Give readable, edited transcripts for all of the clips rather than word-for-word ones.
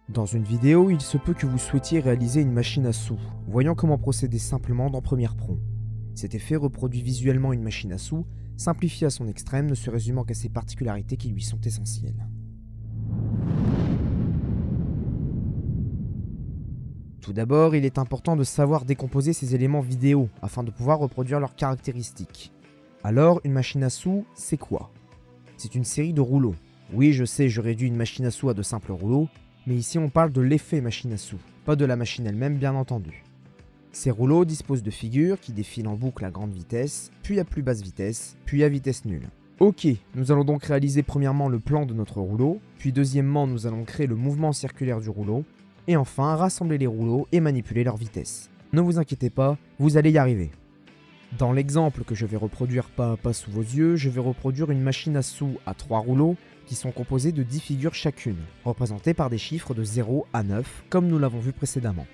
Dans une vidéo, il se peut que vous souhaitiez réaliser une machine à sous, voyant comment procéder simplement dans Premiere Pro. Cet effet reproduit visuellement une machine à sous, simplifié à son extrême, ne se résumant qu'à ses particularités qui lui sont essentielles. Tout d'abord, il est important de savoir décomposer ces éléments vidéo afin de pouvoir reproduire leurs caractéristiques. Alors, une machine à sous, c'est quoi? C'est une série de rouleaux. Oui, je sais, je réduis une machine à sous à de simples rouleaux, mais ici on parle de l'effet machine à sous, pas de la machine elle-même bien entendu. Ces rouleaux disposent de figures qui défilent en boucle à grande vitesse, puis à plus basse vitesse, puis à vitesse nulle. Ok, nous allons donc réaliser premièrement le plan de notre rouleau, puis deuxièmement nous allons créer le mouvement circulaire du rouleau, et enfin rassembler les rouleaux et manipuler leur vitesse. Ne vous inquiétez pas, vous allez y arriver. Dans l'exemple que je vais reproduire pas à pas sous vos yeux, je vais reproduire une machine à sous à 3 rouleaux qui sont composés de 10 figures chacune, représentées par des chiffres de 0 à 9 comme nous l'avons vu précédemment.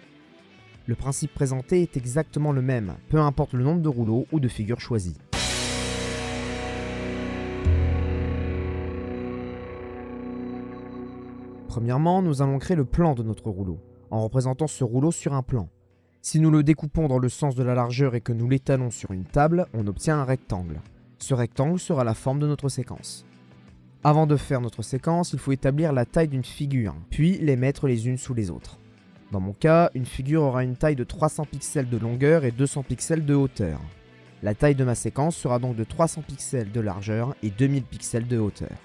Le principe présenté est exactement le même, peu importe le nombre de rouleaux ou de figures choisies. Premièrement, nous allons créer le plan de notre rouleau, en représentant ce rouleau sur un plan. Si nous le découpons dans le sens de la largeur et que nous l'étalons sur une table, on obtient un rectangle. Ce rectangle sera la forme de notre séquence. Avant de faire notre séquence, il faut établir la taille d'une figure, puis les mettre les unes sous les autres. Dans mon cas, une figure aura une taille de 300 pixels de longueur et 200 pixels de hauteur. La taille de ma séquence sera donc de 300 pixels de largeur et 2000 pixels de hauteur.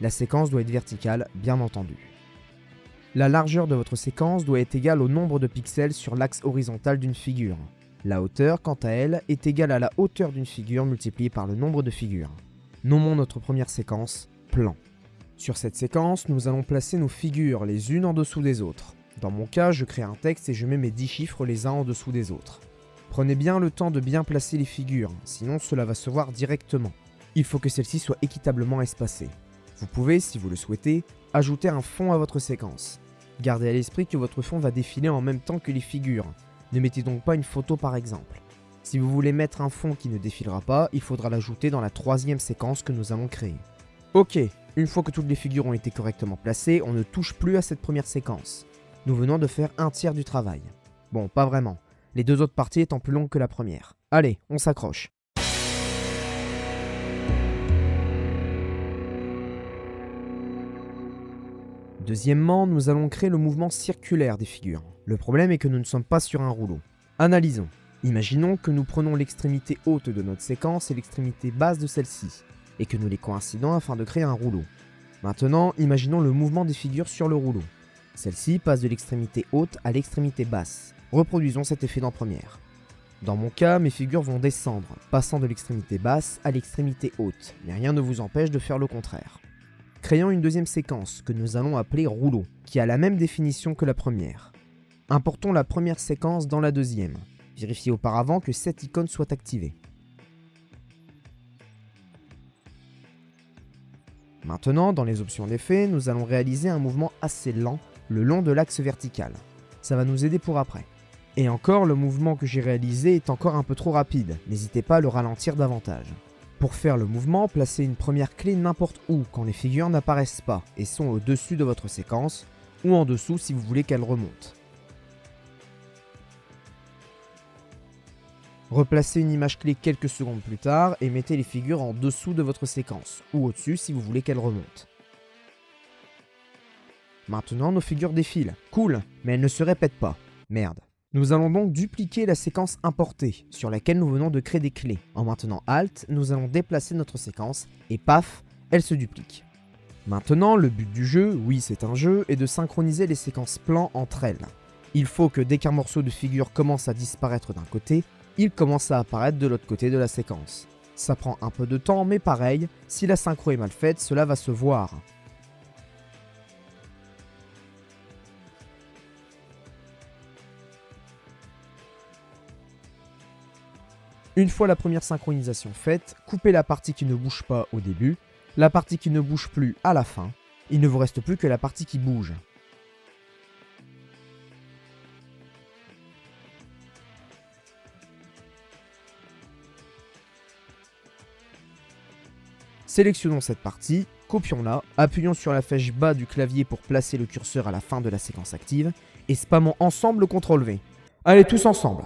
La séquence doit être verticale, bien entendu. La largeur de votre séquence doit être égale au nombre de pixels sur l'axe horizontal d'une figure. La hauteur, quant à elle, est égale à la hauteur d'une figure multipliée par le nombre de figures. Nommons notre première séquence plan. Sur cette séquence, nous allons placer nos figures les unes en dessous des autres. Dans mon cas, je crée un texte et je mets mes 10 chiffres les uns en dessous des autres. Prenez bien le temps de bien placer les figures, sinon cela va se voir directement. Il faut que celles-ci soient équitablement espacées. Vous pouvez, si vous le souhaitez, ajouter un fond à votre séquence. Gardez à l'esprit que votre fond va défiler en même temps que les figures. Ne mettez donc pas une photo par exemple. Si vous voulez mettre un fond qui ne défilera pas, il faudra l'ajouter dans la troisième séquence que nous allons créer. Ok, une fois que toutes les figures ont été correctement placées, on ne touche plus à cette première séquence. Nous venons de faire un tiers du travail. Bon, pas vraiment, les deux autres parties étant plus longues que la première. Allez, on s'accroche. Deuxièmement, nous allons créer le mouvement circulaire des figures. Le problème est que nous ne sommes pas sur un rouleau. Analysons. Imaginons que nous prenons l'extrémité haute de notre séquence et l'extrémité basse de celle-ci, et que nous les coïncidons afin de créer un rouleau. Maintenant, imaginons le mouvement des figures sur le rouleau. Celle-ci passe de l'extrémité haute à l'extrémité basse. Reproduisons cet effet dans Premiere. Dans mon cas, mes figures vont descendre, passant de l'extrémité basse à l'extrémité haute, mais rien ne vous empêche de faire le contraire. Créons une deuxième séquence, que nous allons appeler rouleau, qui a la même définition que la première. Importons la première séquence dans la deuxième. Vérifiez auparavant que cette icône soit activée. Maintenant, dans les options d'effet, nous allons réaliser un mouvement assez lent le long de l'axe vertical. Ça va nous aider pour après. Et encore, le mouvement que j'ai réalisé est encore un peu trop rapide, n'hésitez pas à le ralentir davantage. Pour faire le mouvement, placez une première clé n'importe où quand les figures n'apparaissent pas et sont au-dessus de votre séquence, ou en dessous si vous voulez qu'elles remontent. Replacez une image clé quelques secondes plus tard et mettez les figures en dessous de votre séquence, ou au-dessus si vous voulez qu'elles remontent. Maintenant, nos figures défilent. Cool, mais elles ne se répètent pas. Merde. Nous allons donc dupliquer la séquence importée, sur laquelle nous venons de créer des clés. En maintenant Alt, nous allons déplacer notre séquence, et paf, elle se duplique. Maintenant, le but du jeu, oui c'est un jeu, est de synchroniser les séquences plans entre elles. Il faut que dès qu'un morceau de figure commence à disparaître d'un côté, il commence à apparaître de l'autre côté de la séquence. Ça prend un peu de temps, mais pareil, si la synchro est mal faite, cela va se voir. Une fois la première synchronisation faite, coupez la partie qui ne bouge pas au début, la partie qui ne bouge plus à la fin. Il ne vous reste plus que la partie qui bouge. Sélectionnons cette partie, copions-la, appuyons sur la flèche bas du clavier pour placer le curseur à la fin de la séquence active, et spammons ensemble le CTRL-V. Allez, tous ensemble.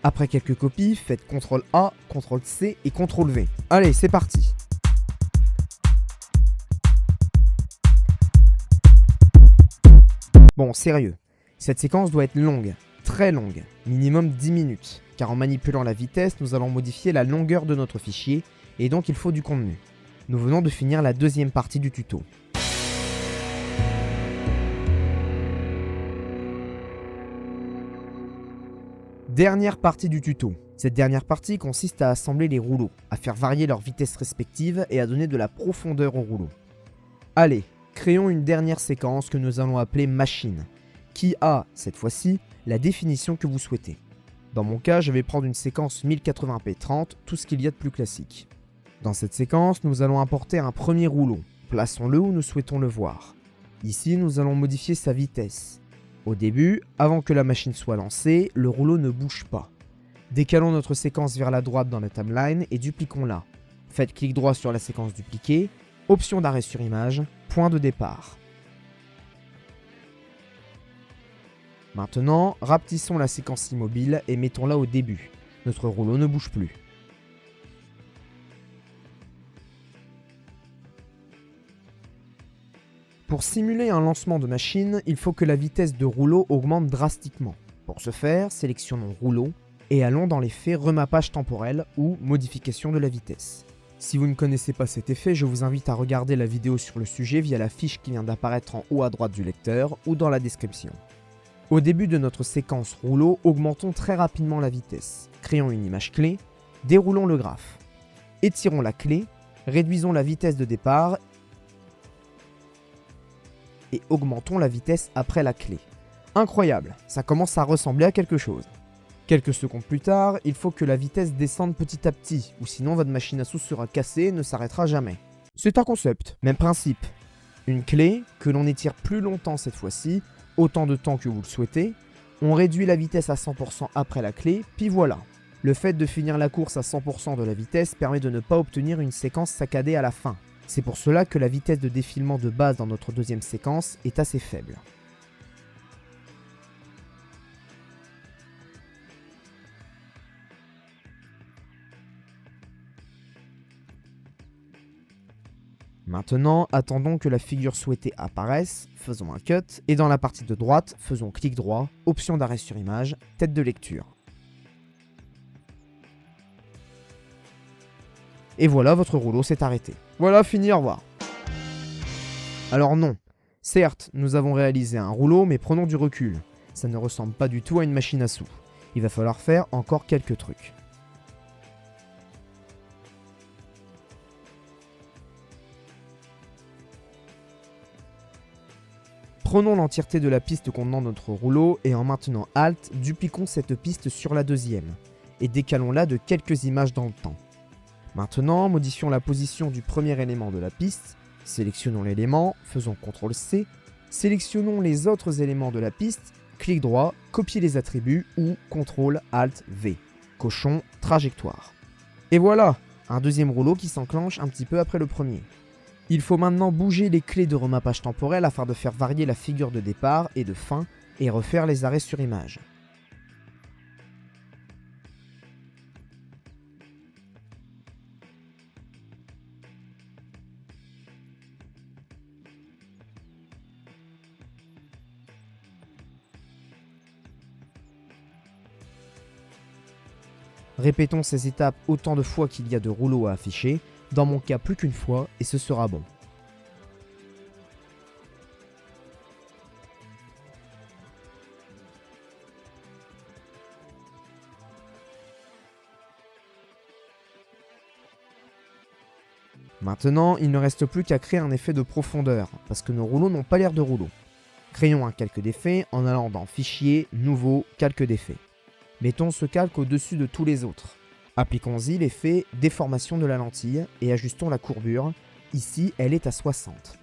Après quelques copies, faites CTRL-A, CTRL-C et CTRL-V. Allez, c'est parti. Bon, sérieux, cette séquence doit être longue, très longue, minimum 10 minutes, car en manipulant la vitesse, nous allons modifier la longueur de notre fichier, et donc il faut du contenu. Nous venons de finir la deuxième partie du tuto. Dernière partie du tuto. Cette dernière partie consiste à assembler les rouleaux, à faire varier leurs vitesses respectives et à donner de la profondeur aux rouleaux. Allez, créons une dernière séquence que nous allons appeler machine, qui a, cette fois-ci, la définition que vous souhaitez. Dans mon cas, je vais prendre une séquence 1080p30, tout ce qu'il y a de plus classique. Dans cette séquence, nous allons importer un premier rouleau. Plaçons-le où nous souhaitons le voir. Ici, nous allons modifier sa vitesse. Au début, avant que la machine soit lancée, le rouleau ne bouge pas. Décalons notre séquence vers la droite dans la timeline et dupliquons-la. Faites clic droit sur la séquence dupliquée, option d'arrêt sur image, point de départ. Maintenant, rapetissons la séquence immobile et mettons-la au début. Notre rouleau ne bouge plus. Pour simuler un lancement de machine, il faut que la vitesse de rouleau augmente drastiquement. Pour ce faire, sélectionnons rouleau et allons dans l'effet remappage temporel ou modification de la vitesse. Si vous ne connaissez pas cet effet, je vous invite à regarder la vidéo sur le sujet via la fiche qui vient d'apparaître en haut à droite du lecteur ou dans la description. Au début de notre séquence rouleau, augmentons très rapidement la vitesse. Créons une image clé, déroulons le graphe. Étirons la clé, réduisons la vitesse de départ et augmentons la vitesse après la clé. Incroyable, ça commence à ressembler à quelque chose. Quelques secondes plus tard, il faut que la vitesse descende petit à petit, ou sinon votre machine à sous sera cassée et ne s'arrêtera jamais. C'est un concept, même principe. Une clé, que l'on étire plus longtemps cette fois-ci, autant de temps que vous le souhaitez, on réduit la vitesse à 100% après la clé, puis voilà. Le fait de finir la course à 100% de la vitesse permet de ne pas obtenir une séquence saccadée à la fin. C'est pour cela que la vitesse de défilement de base dans notre deuxième séquence est assez faible. Maintenant, attendons que la figure souhaitée apparaisse, faisons un cut, et dans la partie de droite, faisons clic droit, option d'arrêt sur image, tête de lecture. Et voilà, votre rouleau s'est arrêté. Voilà, fini, au revoir. Alors non, certes, nous avons réalisé un rouleau, mais prenons du recul. Ça ne ressemble pas du tout à une machine à sous. Il va falloir faire encore quelques trucs. Prenons l'entièreté de la piste contenant notre rouleau et en maintenant Alt, dupliquons cette piste sur la deuxième et décalons-la de quelques images dans le temps. Maintenant, modifions la position du premier élément de la piste, sélectionnons l'élément, faisons CTRL-C, sélectionnons les autres éléments de la piste, clic droit, copier les attributs ou CTRL-ALT-V. Cochons trajectoire. Et voilà, un deuxième rouleau qui s'enclenche un petit peu après le premier. Il faut maintenant bouger les clés de remappage temporel afin de faire varier la figure de départ et de fin et refaire les arrêts sur image. Répétons ces étapes autant de fois qu'il y a de rouleaux à afficher, dans mon cas plus qu'une fois et ce sera bon. Maintenant, il ne reste plus qu'à créer un effet de profondeur, parce que nos rouleaux n'ont pas l'air de rouleaux. Créons un calque d'effet en allant dans Fichier, Nouveau, Calque d'effet. Mettons ce calque au-dessus de tous les autres. Appliquons-y l'effet déformation de la lentille et ajustons la courbure. Ici, elle est à 60.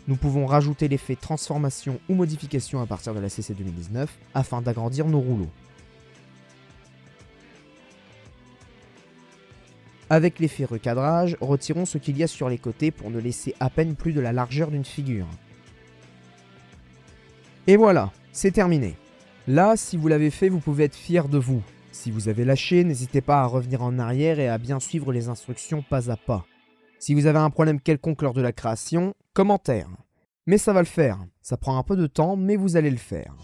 Nous pouvons rajouter l'effet transformation ou modification à partir de la CC 2019 afin d'agrandir nos rouleaux. Avec l'effet recadrage, retirons ce qu'il y a sur les côtés pour ne laisser à peine plus de la largeur d'une figure. Et voilà, c'est terminé. Là, si vous l'avez fait, vous pouvez être fier de vous. Si vous avez lâché, n'hésitez pas à revenir en arrière et à bien suivre les instructions pas à pas. Si vous avez un problème quelconque lors de la création, commentaire. Mais ça va le faire. Ça prend un peu de temps, mais vous allez le faire.